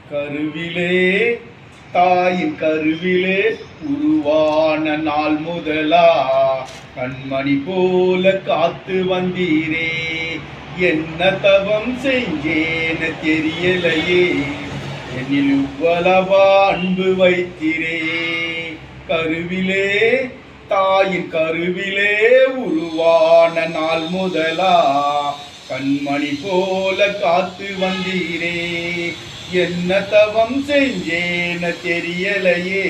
கருவிலே தாயின் கருவிலே உருவான நாள் முதலா கண்மணி போல காத்து வந்தீரே. என்ன தவம் செஞ்சேன்னு தெரியலையே, என்னில் இவ்வளவா அன்பு வைத்திரே. கருவிலே தாயின் கருவிலே உருவான நாள் முதலா கண்மணி போல காத்து வந்தீரே. என்ன தவம் செஞ்சேன்னு தெரியலையே,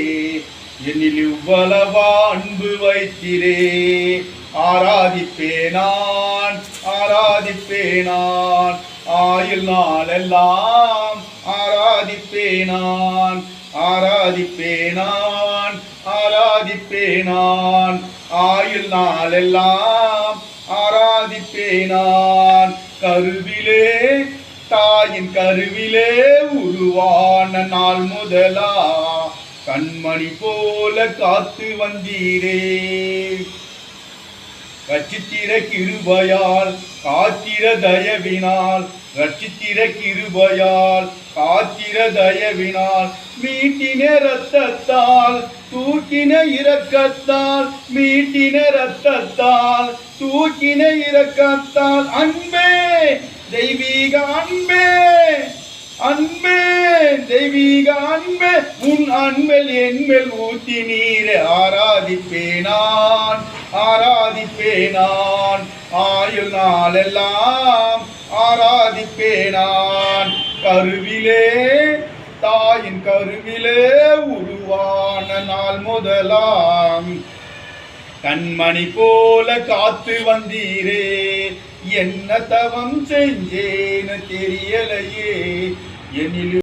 என்னில் இவ்வளவா அன்பு வைத்திரே. ஆராதிப்பேனான் ஆராதிப்பேனான் ஆயுள் நாளெல்லாம் ஆராதிப்பேனான் ஆராதிப்பேனான் ஆராதிப்பேனான் ஆயுள் நாளெல்லாம் ஆராதிப்பேனான். கருவிலே தாயின் கருவிலே உருவான நாள் முதலா கண்மணி போல காத்து வந்தீரே. ரட்சித்திர கிருபையால் காத்திர தயவினால், ரட்சித்திர கிருபையால் காத்திர தயவினால், மீட்டின இரத்தத்தால் தூக்கின இரக்கத்தால், மீட்டின இரத்தத்தால் தூக்கின இரக்கத்தால், அன்பே தெய்வீக அன்பே அன்பே தெய்வீக அன்பே, உன் அன்பல் என்மேல் ஊத்தி நீரே. ஆராதிப்பேனான் ஆராதிப்பேனான் ஆயுள் நாளெல்லாம் ஆராதிப்பேனான். கருவிலே தாயின் கருவிலே உருவான நாள் முதலாம் கண்மணி போல காத்து வந்தீரே. என்ன தவம் செஞ்சேன்னு தெரியலையே, என்னில்